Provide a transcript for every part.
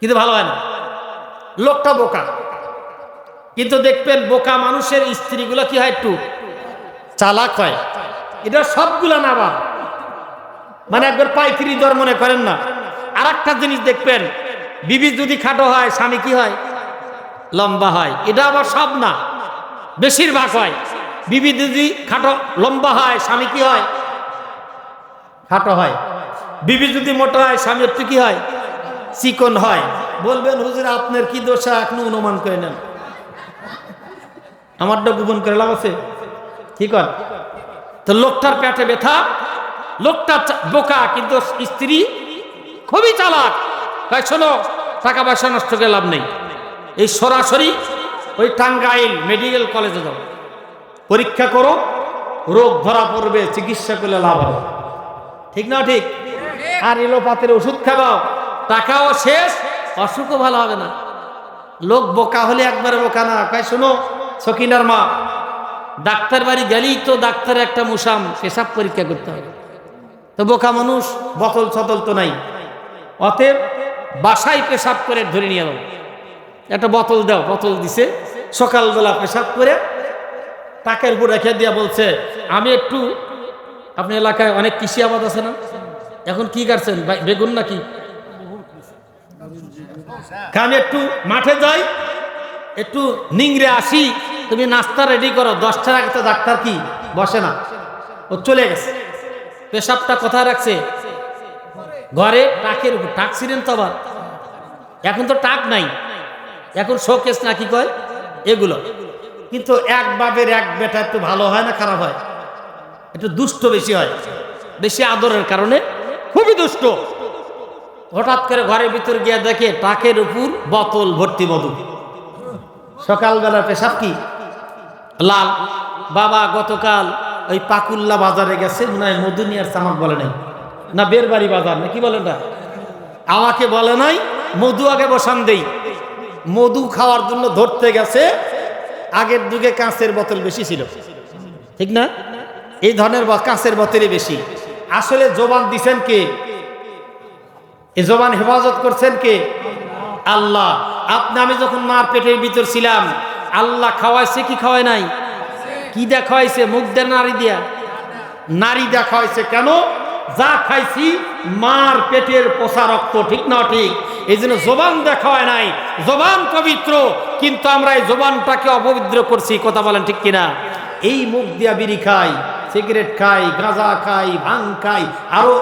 কিন্তু ভালো হয় না, লোকটা বোকা। কিন্তু দেখবেন বোকা মানুষের স্ত্রীগুলো কি হয়, একটু চালাক হয়। এটা সবগুলা না বা, মানে একবার পাইকারি দর মনে করেন না। আর একটা জিনিস দেখবেন, বিবি যদি খাটো হয় স্বামী কি হয়, লম্বা হয়। এটা আবার সব না, বেশিরভাগ হয়। বিবি যদি খাটো লম্বা হয় স্বামী কি হয়, খাটো হয়। বিবি যদি মোটা হয় স্বামী একটু কি হয়, চিকন হয়। বলবেন হুজুর আপনার কি দোষা, এখনো অনুমান করে নেন, আমারটা গোপন করে লাভ আছে, কি কর। তো লোকটার পেটে ব্যথা, লোকটা বোকা কিন্তু স্ত্রী খুবই চালাক। তাই শোনো, টাকা পয়সা নষ্ট করে লাভ নেই, এই সরাসরি ওই টাঙ্গাইল মেডিকেল কলেজে যাও, পরীক্ষা করো, রোগ ধরা পড়বে, চিকিৎসা করলে লাভ হবে, ঠিক না ঠিক? আর এলোপাতের ওষুধ খাওয়াও, টাকাও শেষ, অসুখও ভালো হবে না। লোক বোকা হলে একবারে বোকা না। কয় শোনো সকিনার মা, ডাক্তার বাড়ি গেলেই তো ডাক্তার একটা মুসাম পেশাব পরীক্ষা করতে হবে। তো বোকা মানুষ বোতল ছতল তো নাই, অতএব বাসায় পেশাব করে ধরে নিয়ে যাও, একটা বোতল দাও। বোতল দিছে, সকালবেলা পেশাব করে টাকের উপর রেখে দিয়া বলছে আমি একটু, আপনার এলাকায় অনেক কৃষি আবাদ আছে না, এখন কি কাটছেন বেগুন নাকি, আমি একটু মাঠে যাই, একটু নিংড়ে আসি, তুমি নাস্তা রেডি করো। 10টার আগে তো ডাক্তার কি বসে না, ও চলে গেছে। পেশাবটা কোথায় রাখছে, ঘরে টাকের উপর। টাক ছিলেন তো আবার, এখন তো টাক নাই, এখন শোকেস না কি কয় এগুলো। কিন্তু এক বাপের এক বেটা একটু ভালো হয় না খারাপ হয়, একটু দুষ্ট বেশি হয়, বেশি আদরের কারণে খুবই দুষ্ট। হঠাৎ করে ঘরের ভিতর গিয়ে দেখে টাকের উপর বোতল ভর্তি মধু। সকালবেলা পেশাব কি লাল। বাবা গতকাল ওই পাকুল্লা বাজারে গেছে, মনে হয় মধু নিয়ে আসছে, আমাকে বলে নাই, না বেরবাড়ি বাজার না কি বলেন না, আমাকে বলে নাই। মধু আগে বসান দেই, মধু খাওয়ার জন্য ধরতে গেছে। আগের যুগে কাঁচের বোতল বেশি ছিল, ঠিক না? এই ধরনের কাঁচের বোতলই বেশি। আসলে জবান দিছেন কে, এই জবান হেফাজত করছেন কে, আল্লাহ। আপনি আমি যখন মার পেটের ভিতর ছিলাম, আল্লাহ খাওয়াইছে কি খাওয়ায় নাই, কি দা খাওয়াইছে, মুখ দিয়ে নারী দিয়া, নারী দা খাওয়াইছে। কেন? যা খাইছি মার পেটের পচা রক্ত, ঠিক না ঠিক? এই জন্য জবান দেখা হয় নাই, জবান পবিত্র, কিন্তু আমরা এই জবানটাকে অপবিত্র করছি, কথা বলেন ঠিক কিনা? এই মুখ দিয়া বিড়ি খাই, সিগারেট খাই, গাঁজা খাই, ভাং খাই, আরো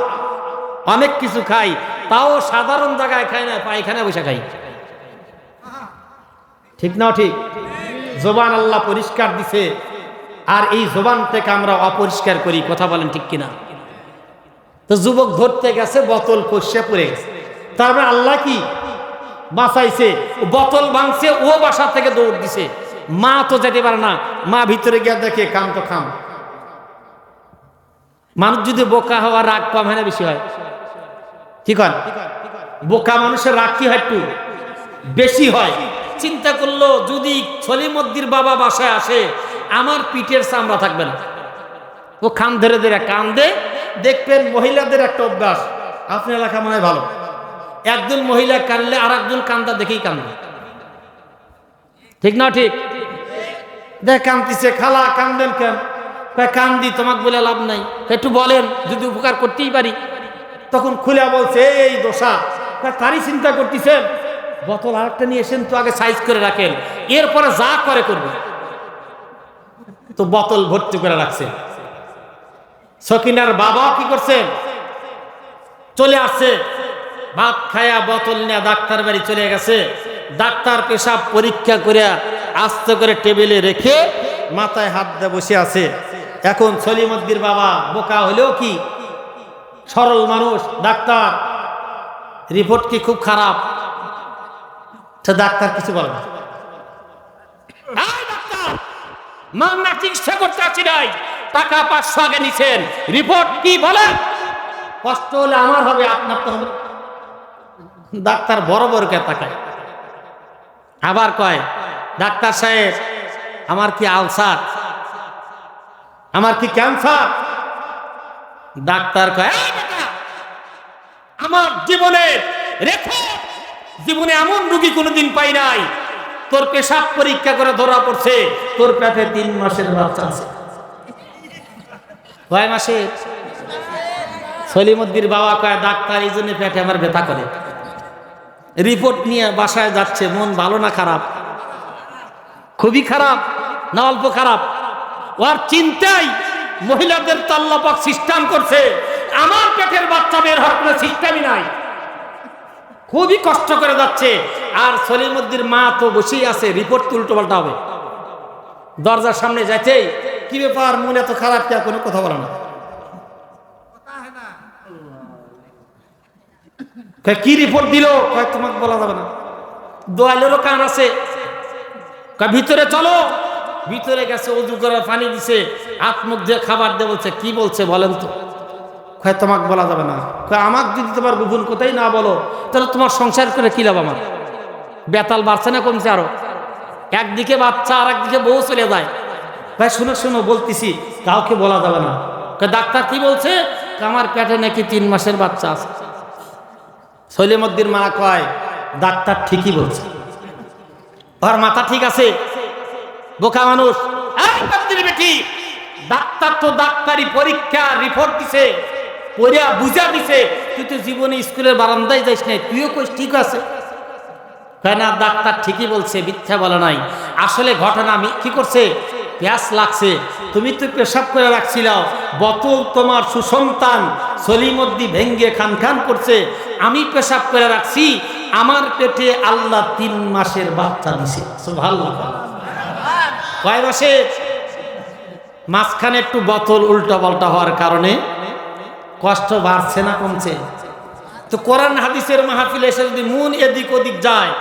অনেক কিছু খাই, তাও সাধারণ জায়গায় খাই না, পায়খানায় বসে খাই, ঠিক না ঠিক? জবান আল্লাহ পরিষ্কার দিছে, আর এই জবান থেকে আমরা অপরিষ্কার করি, কথা বলেন ঠিক কিনা? তো যুবক ধরতে গেছে, বোতল ফসে পড়ে গেছে। তারপরে আল্লাহ কি বাঁচাইছে, বোতল ভাঙছে, ও বাসা থেকে দৌড় দিছে। মা তো যেতে পারে না, মা ভিতরে গিয়ে দেখে কাম তো খাম। মানুষ যদি বোকা হওয়া, রাগ কম হয় না বেশি হয়, ঠিক হয়? বোকা মানুষের রাগ কি হয়, একটু বেশি হয়। চিন্তা করলো যদি সলিমদ্দির বাবা বাসায় আসে, আমার পিঠের চামড়া থাকবে না। ও খান ধরে ধরে কান্দে। দেখবেন মহিলাদের একটা অভ্যাস, আপনার এলাকা মনে হয় ভালো, একজন মহিলা কানলে আর একজন কান্দা দেখেই কান্দে, ঠিক না ঠিক? দেখ কান্দিছে, খালা কান্দেন কেন? কান্দি, তোমাকে বলে লাভ নাই, একটু বলেন যদি উপকার করতেই পারি। তখন খুলে বলছে এই দোষা, তারই চিন্তা করতেছেন, বোতল আরেকটা নিয়ে এসেন তো, আগে সাইজ করে রাখেন, এরপরে যা করে করবে। তো বোতল ভর্তি করে রাখছে। সকিনার বাবা কি করছে, চলে আসছে, ভাত খায়া বোতল নিয়ে ডাক্তার বাড়ি চলে গেছে। ডাক্তার পেশাব পরীক্ষা করে আস্তে করে টেবিলে রেখে মাথায় হাত দিয়ে বসে আছে। এখন সলিমদ্দির বাবা বোকা হলেও কি সরল মানুষ, ডাক্তার রিপোর্ট কি খুব খারাপ, ডাক্তার কিছু বলে না। মামলা চিকিৎসা করতে আসি নাই, টাকা 500 আগে নিছেন, রিপোর্ট কি বলে? কষ্ট হলে আমার হবে, আপনার তো হবে। ডাক্তার বড় বড় কে তাকায়, আবার কয় ডাক্তার সাহেব আমার কি আলসার, আমার কি ক্যান্সার? ডাক্তার কয় আমার জীবনের রেকর্ড জীবনে এমন রুগী কোনোদিন পাই নাই, তোর পেশাব পরীক্ষা করে ধরা পড়ছে তোর পেটে 3 মাসের বাচ্চা আছে। কয় মাসে? সলিমুদ্দির বাবা কয় ডাক্তার এই জন্য পেটে আমার ব্যথা করে। রিপোর্ট নিয়ে বাসায় যাচ্ছে, মন ভালো না খারাপ? খুবই খারাপ না অল্প খারাপ? ওর চিন্তাই মহিলাদের তো আল্লাহ পাক সিস্টেম করছে, আমার পেটের বাচ্চা বের হওয়ার কোনো সিস্টেমই নাই। খুবই কষ্ট করে যাচ্ছে, আর সলিমুদ্দির মা তো বসেই আছে, রিপোর্ট উল্টো পাল্টা হবে। দরজার সামনে যাইতেই কি ব্যাপার, মন এত খারাপ কে? কোনো কথা বলে না। কি রিপোর্ট দিল? তোমাকে বলা যাবে না, দোয়ালেরও কান আছে। ভিতরে চলো। ভিতরে গেছে, ওযু করে পানি দিছে, হাত মুখ দিয়ে খাবার দিয়ে বলছে, কি বলছে বলেন তো? তোমাকে বলা যাবে না। আমাকে যদি তোমার গোপন কোথায় না বলো, তাহলে তোমার সংসার করে কি লাভ? আমার বেতাল বাড়ছে না কমছে? আরো একদিকে বাচ্চা আর একদিকে বউ চলে যায়। শুনো শুনো বলতেছি, কাউকে বলা যাবে না। ডাক্তার কি বলছে? আমার পেটে নাকি 3 মাসের বাচ্চা আছে। সলিমুদ্দির মা কয়, ডাক্তার ঠিকই বলছে, ওর মাথা ঠিক আছে। বোকা মানুষ। ডাক্তার তো ডাক্তারি পরীক্ষা রিপোর্ট দিছে, পড়িয়া বুঝা দিছে, তুই তো জীবনে স্কুলের বারান্দায় যাইস নাই, তুইও কইস ঠিক আছে। না, ডাক্তার ঠিকই বলছে, মিথ্যা বলে নাই। আসলে ঘটনা আমি কি করছে, প্যাস লাগছে। তুমি তো পেশাব করে রাখছিল, বোতল তোমার সুসন্তান সলিমুদ্দি ভেঙ্গে খান খান করছে, আমি পেশাব করে রাখছি, আমার পেটে আল্লাহ 3 মাসের বাচ্চা দিছে। সুবহানাল্লাহ। কয় মাসে? মাঝখানে একটু বোতল উল্টা পাল্টা হওয়ার কারণে কষ্ট বাড়ছে না কমছে? তো কোরআন হাদিসের মাহফিলে এসে যদি মন এদিক ওদিক যায়,